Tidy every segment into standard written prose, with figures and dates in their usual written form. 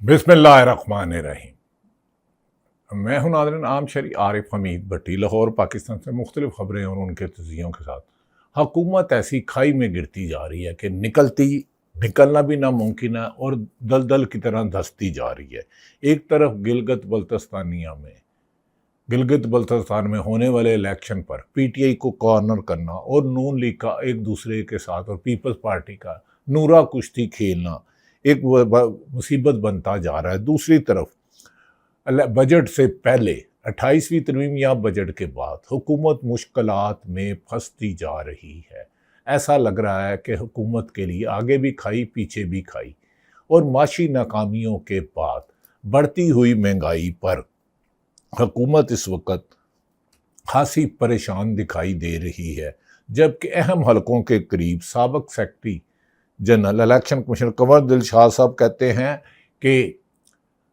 बिस्मिल्लाहिर्रहमानिर्रहीम। मैं हूं नाज़रीन आम शरी आरिफ हमीद भट्टी, लाहौर पाकिस्तान से मुख्तलिफ खबरें और उनके तजियों के साथ। हुकूमत ऐसी खाई में गिरती जा रही है कि निकलना भी नामुमकिन है और दलदल की तरह धंसती जा रही है। एक तरफ गिलगित बल्तिस्तान में होने वाले इलेक्शन पर पीटीआई को कॉर्नर करना और नून लीग का एक दूसरे के साथ और पीपल्स पार्टी का नूरा कुश्ती खेलना एक मुसीबत बनता जा रहा है। दूसरी तरफ बजट से पहले 28वीं तरमीम या बजट के बाद हुकूमत मुश्किलात में फंसती जा रही है। ऐसा लग रहा है कि हुकूमत के लिए आगे भी खाई पीछे भी खाई, और माशी नाकामियों के बाद बढ़ती हुई महंगाई पर हुकूमत इस वक्त खासी परेशान दिखाई दे रही है। जबकि अहम हलकों के करीब साबिक secretary general election commissioner Kanwar Dilshad साहब कहते हैं कि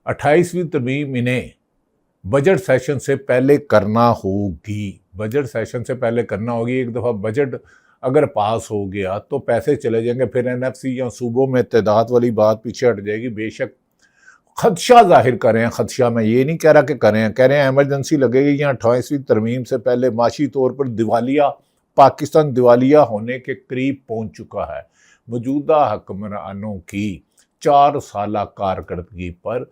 28वीं तरमीम इन्हें बजट सेशन से पहले करना होगी। एक दफ़ा बजट अगर पास हो गया तो पैसे चले जाएंगे, फिर एनएफसी या सूबों में तदाद वाली बात पीछे हट जाएगी। बेशक खदशा जाहिर करें, खदशा मैं ये नहीं कह रहा कि कह रहे हैं एमरजेंसी लगेगी या 28वीं तरमीम से पहले माशी तौर पर पाकिस्तान दिवालिया होने के करीब पहुंच चुका है। मौजूदा हुक्मरानों की 4 साला कारकर्दगी पर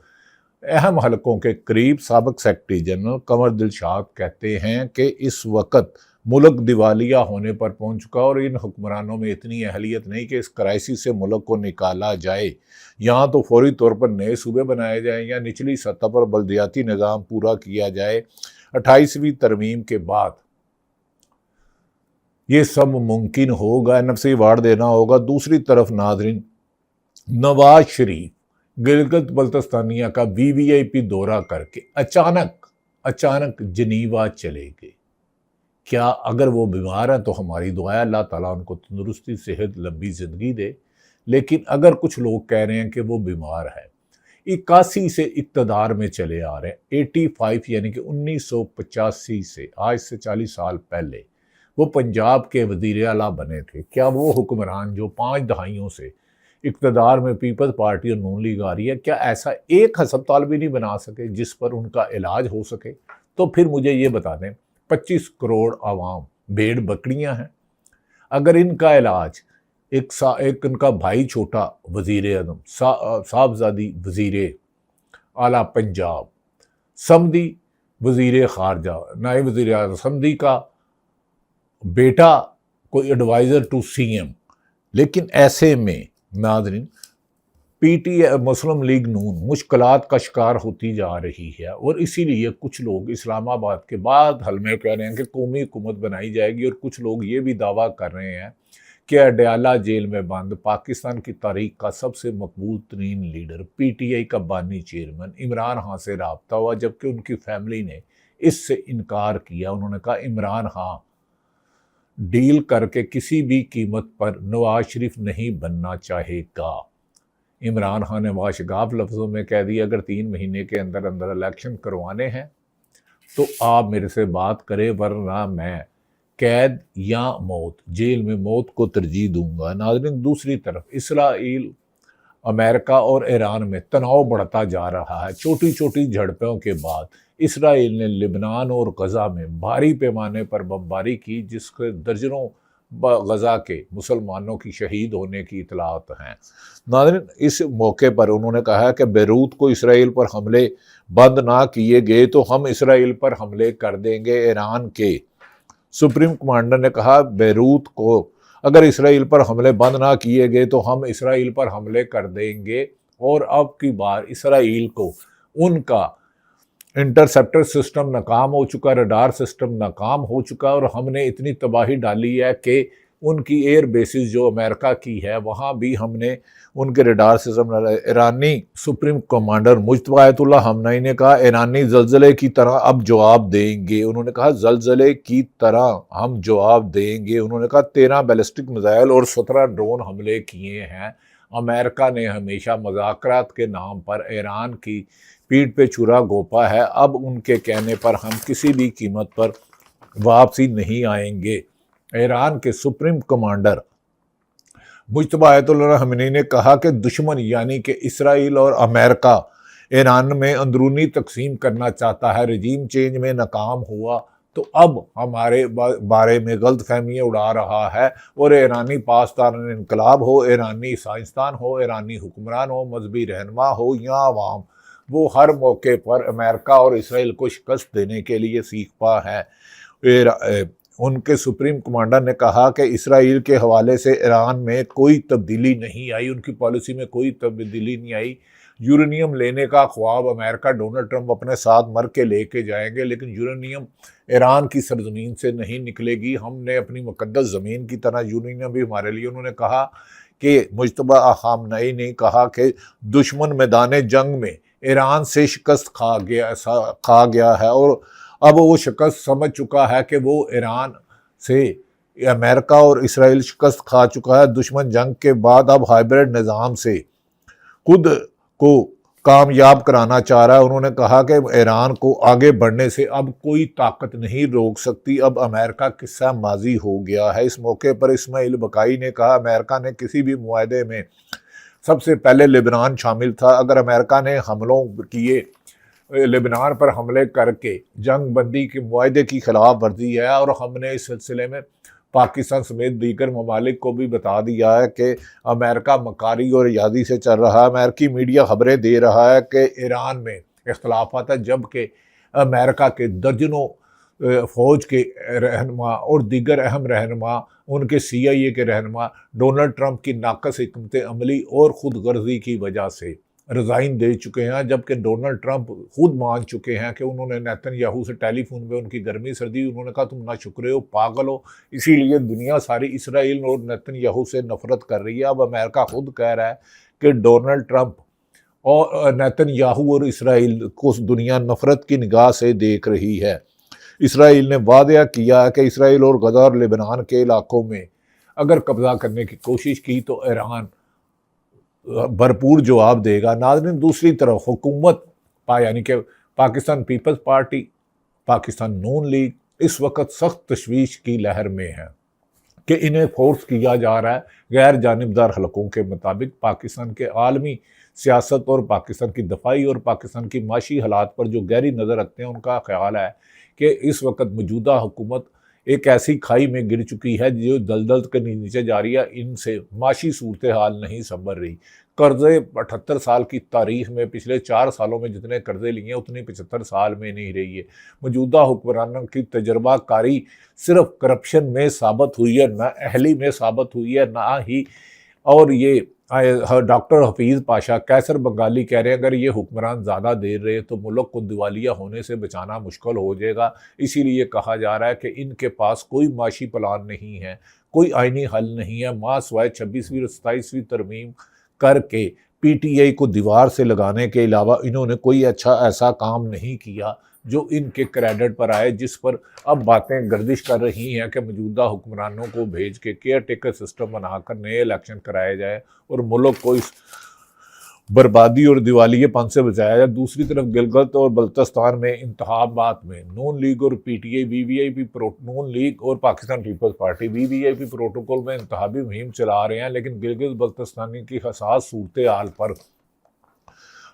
अहम हलकों के करीब साबिक सेक्रेटरी जनरल कंवर दिलशाद कहते हैं कि इस वक्त मुल्क दिवालिया होने पर पहुंच चुका और इन हुक्मरानों में इतनी अहलियत नहीं कि इस क्राइसिस से मुल्क को निकाला जाए। यहाँ तो फौरी तौर पर नए सूबे बनाए जाएं या निचली सतह पर बल्दियाती निज़ाम पूरा किया जाए। 28वीं तरमीम के बाद ये सब मुमकिन होगा, एनएफसी वार्ड देना होगा। दूसरी तरफ नाजरीन, नवाज शरीफ गिलगित बल्तिस्तानिया का वीवीआईपी दौरा करके अचानक जनीवा चले गए। क्या अगर वो बीमार हैं तो हमारी दुआ है अल्लाह ताला उनको तंदुरुस्ती, सेहत, लंबी ज़िंदगी दे। लेकिन अगर कुछ लोग कह रहे हैं कि वो बीमार है, 81 से इक़्तिदार में चले आ रहे हैं। 85 यानी कि 1985 से आज से 40 साल पहले वो पंजाब के वज़ीर आला बने थे। क्या वो हुक्मरान जो 5 दहाइयों से इक़्तिदार में पीपल्स पार्टी और नून लीग आ रही है, क्या ऐसा एक अस्पताल भी नहीं बना सके जिस पर उनका इलाज हो सके? तो फिर मुझे ये बता दें, 25 करोड़ आवाम भेड़ बकरियां हैं। अगर इनका इलाज एक उनका भाई छोटा वज़ीर आज़म साहबजादी वज़ीर आला पंजाब, समदी वज़ीर ख़ारजा, नायब वज़ीर आज़म समदी का बेटा कोई एडवाइज़र टू सीएम। लेकिन ऐसे में नाज़रीन पीटीआई मुस्लिम लीग नून मुश्किलात का शिकार होती जा रही है, और इसीलिए कुछ लोग इस्लामाबाद के बाद हलमे कह रहे हैं कि कौमी हुकूमत बनाई जाएगी। और कुछ लोग ये भी दावा कर रहे हैं कि अडयाला जेल में बंद पाकिस्तान की तारीख का सबसे मकबूल तरीन लीडर पीटीआई का बानी चेयरमैन इमरान खान से रब्ता हुआ, जबकि उनकी फैमिली ने इससे इनकार किया। उन्होंने कहा इमरान खान डील करके किसी भी कीमत पर नवाज शरीफ नहीं बनना चाहेगा। इमरान खान ने वाशगाफ लफ्ज़ों में कह दिया, अगर 3 महीने के अंदर अंदर इलेक्शन करवाने हैं तो आप मेरे से बात करें, वरना मैं कैद या मौत, जेल में मौत को तरजीह दूंगा। नाज़रीन, दूसरी तरफ इसराइल, अमेरिका और ईरान में तनाव बढ़ता जा रहा है। छोटी छोटी झड़पों के बाद इसराइल ने लेबनान और गज़ा में भारी पैमाने पर बमबारी की, जिसके दर्जनों गज़ा के मुसलमानों की शहीद होने की इतलात हैं। नाज़रीन, इस मौके पर उन्होंने कहा कि बेरूत को इसराइल पर हमले बंद ना किए गए तो हम इसराइल पर हमले कर देंगे। ईरान के सुप्रीम कमांडर ने कहा बेरूत को अगर इसराइल पर हमले बंद ना किए गए तो हम इसराइल पर हमले कर देंगे। और अब की बार इसराइल को उनका इंटरसेप्टर सिस्टम नाकाम हो चुका, रडार सिस्टम नाकाम हो चुका, और हमने इतनी तबाही डाली है कि उनकी एयर बेसिस जो अमेरिका की है वहाँ भी हमने उनके रडार सिस्टम। ईरानी सुप्रीम कमांडर मुज्तबा आयतुल्लाह हमनई ने कहा ईरानी ज़लज़ले की तरह अब जवाब देंगे। उन्होंने कहा ज़लज़ले की तरह हम जवाब देंगे। उन्होंने कहा 13 बैलिस्टिक मिसाइल और 17 ड्रोन हमले किए हैं। अमेरिका ने हमेशा मज़ाकरात के नाम पर ईरान की पीठ पे छुरा घोंपा है। अब उनके कहने पर हम किसी भी कीमत पर वापसी नहीं आएंगे। ईरान के सुप्रीम कमांडर मुज्तबा आयतुल्लाह ख़amenei ने कहा कि दुश्मन यानी कि इसराइल और अमेरिका ईरान में अंदरूनी तकसीम करना चाहता है, रजीम चेंज में नाकाम हुआ तो अब हमारे बारे में गलत फहमियाँ उड़ा रहा है। और ईरानी पासदान इनकलाब हो, ईरानी साइंसदान हो, ईरानी हुक्मरान हो, मजहबी रहनुमा हो या अवाम, वो हर मौके पर अमेरिका और इसराइल को शिकस्त देने के लिए सीखता है। उनके सुप्रीम कमांडर ने कहा कि इसराइल के हवाले से ईरान में कोई तब्दीली नहीं आई, उनकी पॉलिसी में कोई तब्दीली नहीं आई। यूरेनियम लेने का ख्वाब अमेरिका डोनाल्ड ट्रंप अपने साथ मर के लेके जाएंगे, लेकिन यूरेनियम ईरान की सरजमीन से नहीं निकलेगी। हमने अपनी मुकद्दस ज़मीन की तरह यूरेनियम भी हमारे लिए। उन्होंने कहा कि मुज्तबा ख़amenei ने कहा कि दुश्मन मैदान जंग में ईरान से शिकस्त खा गया है और अब वो शिकस्त समझ चुका है कि वो ईरान से अमेरिका और इसराइल शिकस्त खा चुका है। दुश्मन जंग के बाद अब हाइब्रिड निज़ाम से खुद को कामयाब कराना चाह रहा है। उन्होंने कहा कि ईरान को आगे बढ़ने से अब कोई ताकत नहीं रोक सकती, अब अमेरिका किस्सा माजी हो गया है। इस मौके पर इस्माइल बकाई ने कहा अमेरिका ने किसी भी मुआहदे में सबसे पहले लेबनान शामिल था। अगर अमेरिका ने हमलों किए, लेबनान पर हमले करके जंग बंदी के मुआहदे की खिलाफ वर्जी है और हमने इस सिलसिले में पाकिस्तान समेत दीगर ममालिक को भी बता दिया है कि अमेरिका मकारी और यादी से चल रहा है। अमेरिकी मीडिया खबरें दे रहा है कि ईरान में इख्तलाफात है, जबकि अमेरिका के दर्जनों फ़ौज के रहनुमा और दीगर अहम रहनुमा, उनके CIA के रहनुमा डोनाल्ड ट्रंप की नाकस हिकमत अमली और खुद गर्जी की वजह से रिज़ाइन दे चुके हैं। जबकि डोनाल्ड ट्रंप खुद मान चुके हैं कि उन्होंने नेतन्याहू से टेलीफोन पे उनकी गर्मी सर्दी, उन्होंने कहा तुम ना शुक्र हो, पागल हो, इसीलिए दुनिया सारी इसराइल और नेतन्याहू से नफरत कर रही है। अब अमेरिका खुद कह रहा है कि डोनाल्ड ट्रंप और नेतन्याहू और इसराइल को दुनिया नफरत की निगाह से देख रही है। इसराइल ने वादा किया है कि इसराइल और गजा और लेबनान के इलाकों में अगर कब्जा करने की कोशिश की तो ईरान भरपूर जवाब देगा। नाज़रीन, दूसरी तरफ हुकूमत यानी कि पाकिस्तान पीपल्स पार्टी, पाकिस्तान नून लीग इस वक्त सख्त तशवीश की लहर में है कि इन्हें फोर्स किया जा रहा है। गैर जानिबदार हलकों के मुताबिक पाकिस्तान के आलमी सियासत और पाकिस्तान की दफाई और पाकिस्तान की माशी हालात पर जो गहरी नज़र रखते हैं, उनका ख्याल है कि इस वक्त मौजूदा हुकूमत एक ऐसी खाई में गिर चुकी है जो दलदल के नीचे जा रही है। इनसे माशी सूरत हाल नहीं संभल रही। कर्जे 78 साल की तारीख में पिछले 4 सालों में जितने कर्जे लिए उतनी 75 साल में नहीं रही है। मौजूदा हुक्मरानों की तजर्बाकारी सिर्फ करप्शन में साबित हुई है, ना अहली में साबित हुई है, ना ही। और ये डॉक्टर हफीज़ पाशा कैसर बंगाली कह रहे हैं अगर ये हुक्मरान ज़्यादा देर रहे तो मुल्क को दिवालिया होने से बचाना मुश्किल हो जाएगा। इसीलिए कहा जा रहा है कि इनके पास कोई माशी प्लान नहीं है, कोई आइनी हल नहीं है। माँ सवाए 26वीं और 27वीं तरमीम करके PTI को दीवार से लगाने के अलावा इन्होंने कोई अच्छा ऐसा काम नहीं किया जो इनके क्रेडिट पर आए, जिस पर अब बातें गर्दिश कर रही हैं कि मौजूदा हुक्मरानों को भेज के केयर टेकर सिस्टम बनाकर नए इलेक्शन कराए जाए और मुल्क को इस बर्बादी और दिवालियेपन से बचाया जाए। दूसरी तरफ गिलगित और बल्तिस्तान में इंतखाबात में नून लीग और PTI नून लीग और Pakistan peoples party VVIP protocol में इंतखाबी मुहिम चला रहे हैं, लेकिन गिलगित बल्तिस्तानी की हसास सूरत हाल पर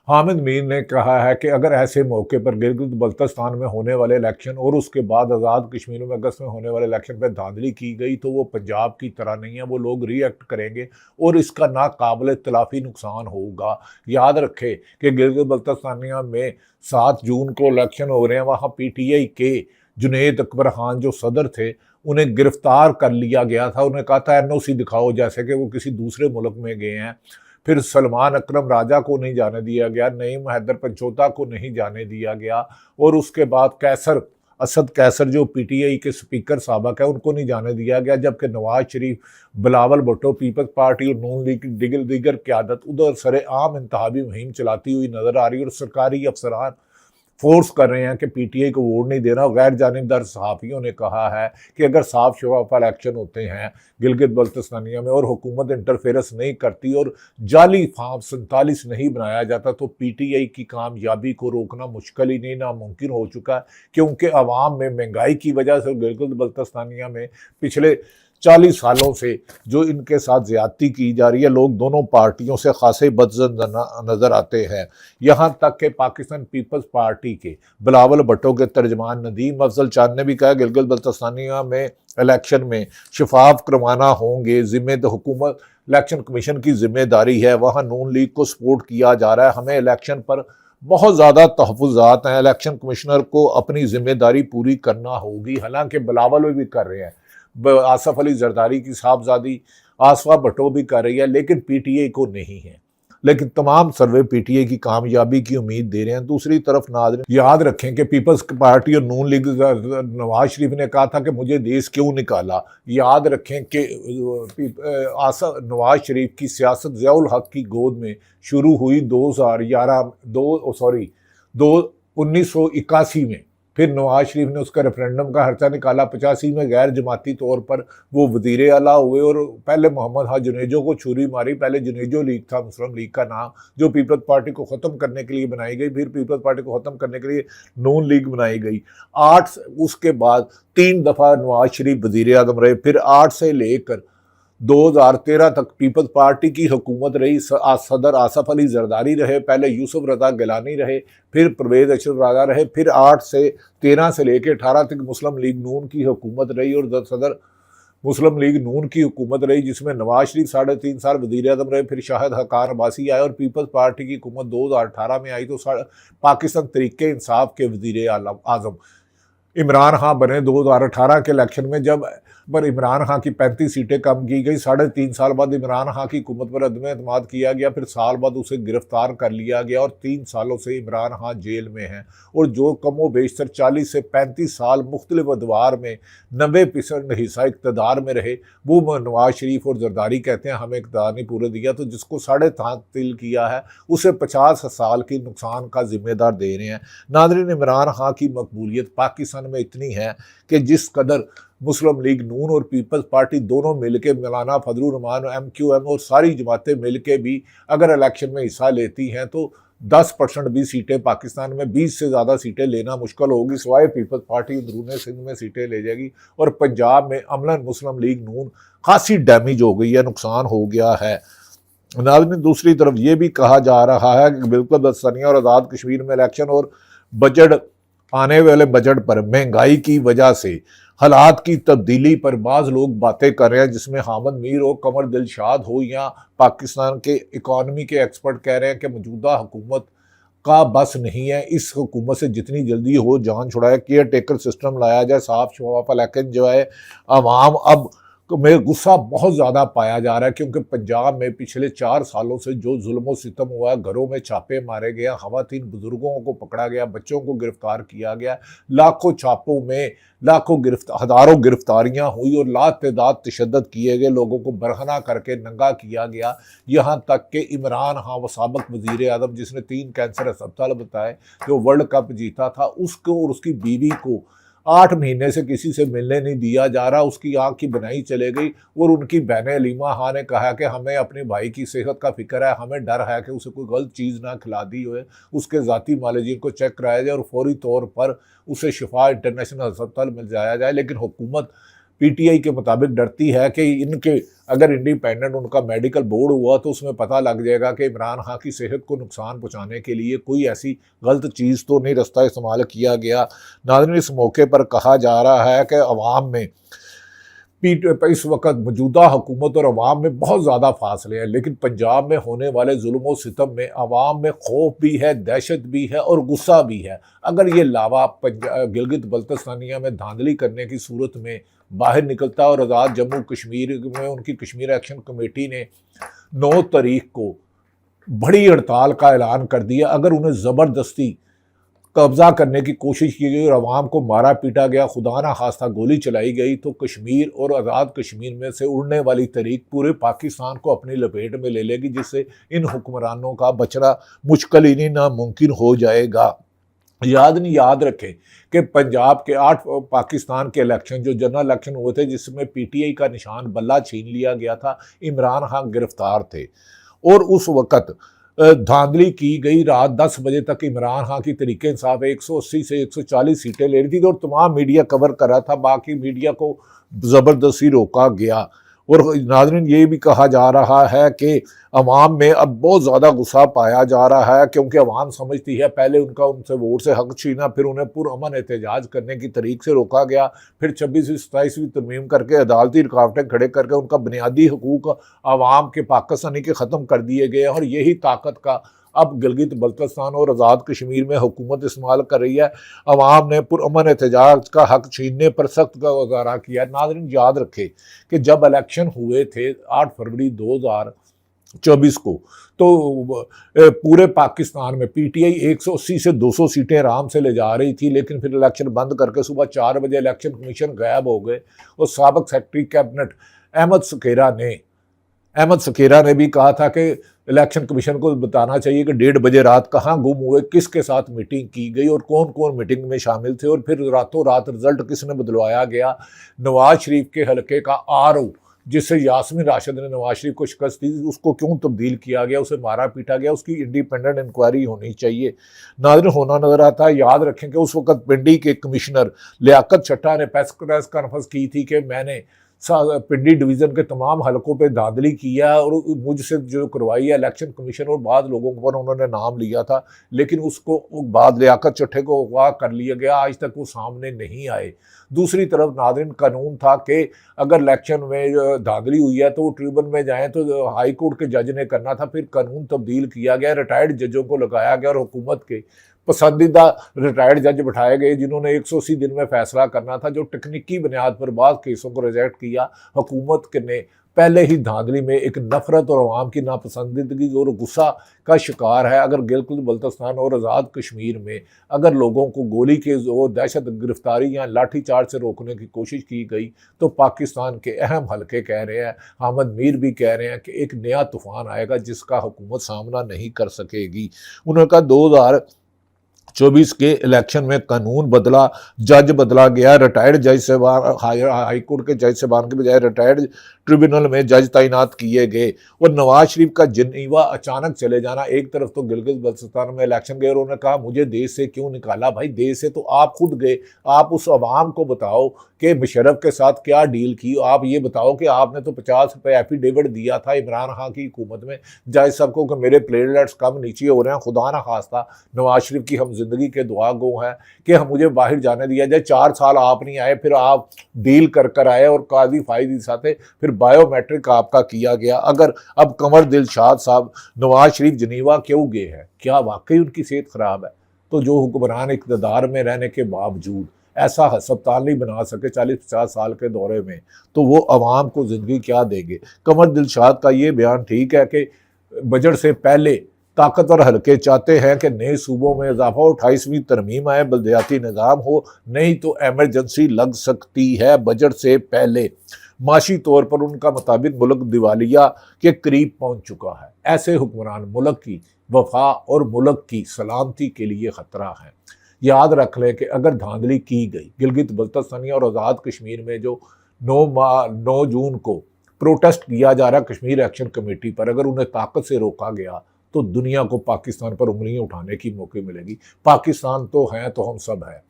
हामिद मीर ने कहा है कि अगर ऐसे मौके पर गिलगित बल्तिस्तान में होने वाले इलेक्शन और उसके बाद आज़ाद कश्मीर में अगस्त में होने वाले इलेक्शन पर धांधली की गई तो वो पंजाब की तरह नहीं है, वो लोग रिएक्ट करेंगे और इसका नाकाबिल तलाफी नुकसान होगा। याद रखें कि गिलगित बल्तिस्तानिया में 7 जून को इलेक्शन हो रहे हैं। वहाँ PTI के जुनैद अकबर खान जो सदर थे, उन्हें गिरफ्तार कर लिया गया था। उन्हें कहा था NOC दिखाओ, जैसे कि वो किसी दूसरे मुल्क में गए हैं। फिर सलमान अकरम राजा को नहीं जाने दिया गया, नईम हैदर पंचोता को नहीं जाने दिया गया और उसके बाद असद कैसर जो PTI के स्पीकर साहब है उनको नहीं जाने दिया गया। जबकि नवाज शरीफ, बिलावल भुट्टो पीपल्स पार्टी और नून लीग की दीगर क़यादत उधर सरेआम इंतखाबी मुहिम चलाती हुई नज़र आ रही है और सरकारी अफसरान फोर्स कर रहे हैं कि PTI को वोट नहीं देना। गैर जानिबदार सहाफ़ियों ने कहा है कि अगर साफ शफाफ इलेक्शन होते हैं गिलगित बल्तिस्तानिया में और हुकूमत इंटरफेरेंस नहीं करती और जाली फॉर्म 47 नहीं बनाया जाता तो PTI की कामयाबी को रोकना मुश्किल ही नहीं, नामुमकिन हो चुका है। क्योंकि अवाम में महंगाई की वजह से गिलगित बल्तिस्तानिया में पिछले 40 सालों से जो इनके साथ ज्यादती की जा रही है, लोग दोनों पार्टियों से खासे बदजन नजर आते हैं। यहाँ तक कि पाकिस्तान पीपल्स पार्टी के बिलावल भुट्टो के तर्जमान नदीम अफजल चांद ने भी कहा गिलगित बल्तिस्तानिया में इलेक्शन में शफाफ करवाना होंगे, हुकूमत इलेक्शन कमीशन की जिम्मेदारी है, वहाँ नून लीग को सपोर्ट किया जा रहा है, हमें इलेक्शन पर बहुत ज़्यादा तहफ़्फ़ुज़ात हैं, इलेक्शन कमिश्नर को अपनी जिम्मेदारी पूरी करना होगी। हालांकि बिलावल भी कर रहे हैं, आसफ अली जरदारी की साहबजादी आसफा भुट्टो भी कर रही है, लेकिन पीटीए को नहीं है। लेकिन तमाम सर्वे पीटीए की कामयाबी की उम्मीद दे रहे हैं। दूसरी तरफ नाज़रीन याद रखें कि पीपल्स पार्टी और नून लीग, नवाज शरीफ ने कहा था कि मुझे देश क्यों निकाला। याद रखें कि नवाज शरीफ की सियासत ज़ियाउल हक की गोद में शुरू हुई 1981 में। फिर नवाज शरीफ ने उसका रेफरेंडम का खर्चा निकाला, 85 में गैर जमाती तौर पर वो वज़ीर आला हुए और पहले मोहम्मद हाँ जुनेजो को छुरी मारी। पहले जुनेजो लीग था, मुस्लिम लीग का नाम, जो पीपल्स पार्टी को ख़त्म करने के लिए बनाई गई। फिर पीपल्स पार्टी को ख़त्म करने के लिए नून लीग बनाई गई। उसके बाद 3 दफ़ा नवाज शरीफ वज़ीर आज़म रहे। फिर 8 से लेकर 2013 तक पीपल्स पार्टी की हुकूमत रही। सदर आसफ अली जरदारी रहे, पहले यूसुफ रजा गिलानी रहे, फिर परवेज अशरफ राजा रहे, फिर 13 से लेकर 18 तक मुस्लिम लीग नून की हुकूमत रही और सदर मुस्लिम लीग नून की हुकूमत रही, जिसमें नवाज शरीफ 3.5 साल वज़ीर आज़म रहे। फिर शाहिद हक़ान अब्बासी आए और पीपल्स पार्टी की हुकूमत 2018 में आई तो पाकिस्तान तहरीक इंसाफ के वज़ीर आज़म इमरान खान बने 2018 के इलेक्शन में। जब पर इमरान खान की 35 सीटें कम की गई, 3.5 साल बाद इमरान खान की हुकूमत पर अदम एतमाद किया गया। फिर साल बाद उसे गिरफ्तार कर लिया गया और 3 सालों से इमरान खान जेल में हैं। और जो कमो बेशतर 40 से 35 साल मुख्तलिफ अदवार में 90% हिस्सा इक़्तिदार में रहे, वो नवाज शरीफ और जरदारी कहते हैं हमें इक़्तिदार नहीं पूरे दिया। तो जिसको 3.5 किया है उसे 50 साल की नुकसान का जिम्मेदार दे रहे हैं। नाज़रीन, इमरान खान की मकबूलियत पाकिस्तान में इतनी है कि जिस कदर मुस्लिम लीग नून और पीपल्स पार्टी दोनों मिलके, मौलाना फजलुर रहमान, MQM और सारी जमातें मिलके भी अगर इलेक्शन में हिस्सा लेती हैं तो 10% भी सीटें पाकिस्तान में, 20 से ज़्यादा सीटें लेना मुश्किल होगी। सिवाय पीपल्स पार्टी अंदरूनी सिंध में सीटें ले जाएगी। और पंजाब में अमलन मुस्लिम लीग नून खासी डैमेज हो गई है, नुकसान हो गया है। नाज़रीन, दूसरी तरफ ये भी कहा जा रहा है कि बिल्कुल बदस्तनिया और आज़ाद कश्मीर में इलेक्शन और बजट, आने वाले बजट पर महंगाई की वजह से हालात की तब्दीली पर बाज़ लोग बातें कर रहे हैं, जिसमें हामिद मीर हो, कमर दिलशाद हो या पाकिस्तान के इकॉनमी के एक्सपर्ट कह रहे हैं कि मौजूदा हुकूमत का बस नहीं है, इस हुकूमत से जितनी जल्दी हो जान छुड़ाए, केयर टेकर सिस्टम लाया जाए, साफ शफाफ इलेक्शन जो है। अवाम अब में गुस्सा बहुत ज़्यादा पाया जा रहा है, क्योंकि पंजाब में पिछले 4 सालों से जो जुल्म सितम हुआ है, घरों में छापे मारे गए, खवातीन बुजुर्गों को पकड़ा गया, बच्चों को गिरफ्तार किया गया, लाखों छापों में हज़ारों गिरफ्तारियां हुई और लातादाद तशद्दुद किए गए, लोगों को बरहना करके नंगा किया गया। यहाँ तक कि इमरान खान व साबिक़ वज़ीर आज़म, जिसने 3 कैंसर अस्पताल बताए, जो वर्ल्ड कप जीता था, उसको और उसकी बीवी को 8 महीने से किसी से मिलने नहीं दिया जा रहा। उसकी आँख की बनाई चले गई और उनकी बहन अलीमा खान ने कहा कि हमें अपने भाई की सेहत का फिक्र है, हमें डर है कि उसे कोई गलत चीज़ ना खिला दी हो, उसके ज़ाती मालिजीन को चेक कराया जाए और फौरी तौर पर उसे शिफा इंटरनेशनल अस्पताल में जाया जाए। लेकिन हुकूमत पीटीआई के मुताबिक डरती है कि इनके अगर इंडिपेंडेंट उनका मेडिकल बोर्ड हुआ तो उसमें पता लग जाएगा कि इमरान खान की सेहत को नुकसान पहुंचाने के लिए कोई ऐसी गलत चीज़ तो नहीं रास्ता इस्तेमाल किया गया। नाज़रीन, इस मौके पर कहा जा रहा है कि अवाम में इस वक्त मौजूदा हुकूमत और अवाम में बहुत ज़्यादा फासले हैं, लेकिन पंजाब में होने वाले जुल्म सितम में अवाम में खौफ भी है, दहशत भी है और गुस्सा भी है। अगर ये लावा गिलगित बल्तिस्तानिया में धांधली करने की सूरत में बाहर निकलता और आज़ाद जम्मू कश्मीर में उनकी कश्मीर एक्शन कमेटी ने 9 तारीख को बड़ी हड़ताल का ऐलान कर दिया, अगर उन्हें ज़बरदस्ती कब्जा करने की कोशिश की गई और अवाम को मारा पीटा गया, खुदा ना खास्ता गोली चलाई गई, तो कश्मीर और आज़ाद कश्मीर में से उड़ने वाली तहरीक पूरे पाकिस्तान को अपनी लपेट में ले लेगी, जिससे इन हुक्मरानों का बचना मुश्किल ही नहीं नामुमकिन हो जाएगा। याद रखें कि पंजाब के 8 पाकिस्तान के इलेक्शन जो जनरल इलेक्शन हुए थे, जिसमें पीटीआई का निशान बल्ला छीन लिया गया था, इमरान खान गिरफ्तार थे और उस वक़्त धांधली की गई। रात 10 बजे तक इमरान खान की तरीके इंसाफ 180 से 140 सीटें ले रही थी और तमाम मीडिया कवर कर रहा था, बाकी मीडिया को ज़बरदस्ती रोका गया। और नाज़रीन ये भी कहा जा रहा है कि अवाम में अब बहुत ज़्यादा गुस्सा पाया जा रहा है, क्योंकि अवाम समझती है पहले उनका उनसे वोट से हक छीना, फिर उन्हें पुरअमन एहतजाज करने की तरीक से रोका गया, फिर 26वीं 27वीं तरमीम करके अदालती रुकावटें खड़े करके उनका बुनियादी हकूक़ अवाम के पाकिस्तानी के ख़त्म कर दिए गए। और यही ताकत का अब गिलगित बल्तिस्तान और आज़ाद कश्मीर में हुकूमत इस्तेमाल कर रही है। अवाम ने पुरअमन एहतजाज का हक छीनने पर सख्त का गुजारा किया। नाज़रीन याद रखें कि जब इलेक्शन हुए थे 8 फरवरी 2024 को, तो पूरे पाकिस्तान में पीटीआई 180 से 200 सीटें आराम से ले जा रही थी, लेकिन फिर इलेक्शन बंद करके सुबह 4 बजे इलेक्शन कमीशन गायब हो गए। और साबिक सेक्रेटरी कैबिनेट अहमद सकेरा ने भी कहा था कि इलेक्शन कमीशन को बताना चाहिए कि 1:30 बजे रात कहाँ गुम हुए, किसके साथ मीटिंग की गई और कौन कौन मीटिंग में शामिल थे, और फिर रातों रात रिजल्ट किसने बदलवाया गया। नवाज शरीफ के हलके का आरओ, जिससे यास्मीन राशिद ने नवाज शरीफ को शिकस्त दी, उसको क्यों तब्दील किया गया, उसे मारा पीटा गया, उसकी इंडिपेंडेंट इंक्वायरी होनी चाहिए। नाज़रीन होना नजर आता है। याद रखें कि उस वक्त पिंडी के कमिश्नर लियाकत चट्टा ने प्रेस कॉन्फ्रेंस की थी कि मैंने पिंडी डिवीज़न के तमाम हलकों पे धांधली किया और मुझसे जो करवाई है इलेक्शन कमीशन, और बाद लोगों पर उन्होंने नाम लिया था, लेकिन उसको बाद लियाकत चट्टे को अगवा कर लिया गया, आज तक वो सामने नहीं आए। दूसरी तरफ नाज़रीन कानून था कि अगर इलेक्शन में धांधली हुई है तो वो ट्रिब्यूनल में जाएँ, तो हाई कोर्ट के जज ने करना था, फिर कानून तब्दील किया गया, रिटायर्ड जजों को लगाया गया और हुकूमत के पसंदीदा रिटायर्ड जज बिठाए गए जिन्होंने 180 दिन में फैसला करना था, जो तकनीकी बुनियाद पर बाद केसों को रिजेक्ट किया। हुकूमत ने पहले ही धांधली में एक नफरत और अवाम की नापसंदीदगी और गुस्सा का शिकार है। अगर गिलगित बल्तिस्तान और आज़ाद कश्मीर में अगर लोगों को गोली के जोर, दहशत गिरफ्तारी या लाठीचार्ज से रोकने की कोशिश की गई, तो पाकिस्तान के अहम हलके कह रहे हैं, हामिद मीर भी कह रहे हैं कि एक नया तूफान आएगा जिसका हुकूमत सामना नहीं कर सकेगी। उन्होंने कहा 2024 के इलेक्शन में कानून बदला, जज बदला गया, रिटायर्ड जज से हाई कोर्ट के जज साहबान के बजाय रिटायर्ड ट्रिब्यूनल में जज तैनात किए गए। और नवाज शरीफ का जिनेवा अचानक चले जाना, एक तरफ तो गिलगित बल्तिस्तान में इलेक्शन गए और उन्होंने कहा मुझे देश से क्यों निकाला। भाई देश से तो आप खुद गए, आप उस अवाम को बताओ कि मुशर्रफ के साथ क्या डील की। आप ये बताओ कि आपने तो 50 रुपये एफिडेविट दिया था इमरान खान की हुकूमत में जज साहब को कि मेरे प्लेटलेट्स कम नीचे हो रहे हैं, खुदा ना खास्ता नवाज शरीफ की हम जिंदगी के दुआ गो हैं कि हम मुझे बाहर जाने दिया जाए। 4 साल आप नहीं आए, फिर आप डील कर आए और काजी फायदी साथे फिर बायोमेट्रिक आपका किया गया। अगर अब कमर दिलशाद साहब नवाज शरीफ जनीवा क्यों गए हैं, क्या वाकई उनकी सेहत खराब है? तो जो हुक्मरान इक़्तिदार में रहने के बावजूद ऐसा हस्पताल नहीं बना सके 40-50 साल के दौरे में, तो वो अवाम को ज़िंदगी क्या देंगे। कमर दिलशाद का ये बयान ठीक है कि बजट से पहले ताकतवर हलके चाहते हैं कि नए सूबों में इजाफा हो, 28वीं तरमीम आए, बल्दियाती निज़ाम हो, नहीं तो एमरजेंसी लग सकती है बजट से पहले। माशी तौर पर उनका मुताबिक मुल्क दिवालिया के करीब पहुंच चुका है। ऐसे हुक्मरान मुल्क की वफा और मुल्क की सलामती के लिए ख़तरा है। याद रख लें कि अगर धांधली की गई गिलगित बल्तिस्तानी और आज़ाद कश्मीर में, जो 9 जून को प्रोटेस्ट किया जा रहा है कश्मीर एक्शन कमेटी पर, अगर उन्हें ताकत से रोका गया तो दुनिया को पाकिस्तान पर उंगलियां उठाने की मौके मिलेगी। पाकिस्तान तो हैं तो हम सब हैं।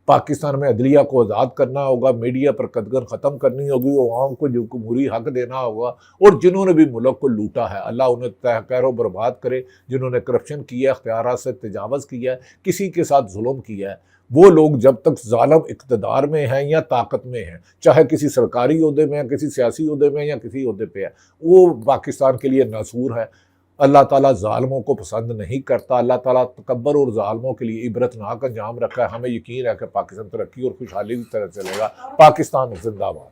पाकिस्तान में अदलिया को आज़ाद करना होगा, मीडिया पर कदगन ख़त्म करनी होगी, अवाम को जमहूरी हक देना होगा, और जिन्होंने भी मुल्क को लूटा है अल्लाह उन्हें तहक़ीर बर्बाद करे। जिन्होंने करप्शन किया, अख्तियारात से तजावज़ किया है, किसी के साथ जुल्म किया है, वो लोग जब तक ज़ालिम इक़्तिदार में हैं या ताकत में हैं, चाहे किसी सरकारी ओहदे में है, किसी सियासी ओहदे में या किसी ओहदे पे है, वो पाकिस्तान के लिए नासूर है। अल्लाह ताला ज़ालिमों को पसंद नहीं करता। अल्लाह ताला तकब्बर और ज़ालिमों के लिए इबरतनाक अंजाम रखा है। हमें यकीन है कि पाकिस्तान तरक्की और खुशहाली की तरह चलेगा। पाकिस्तान जिंदाबाद।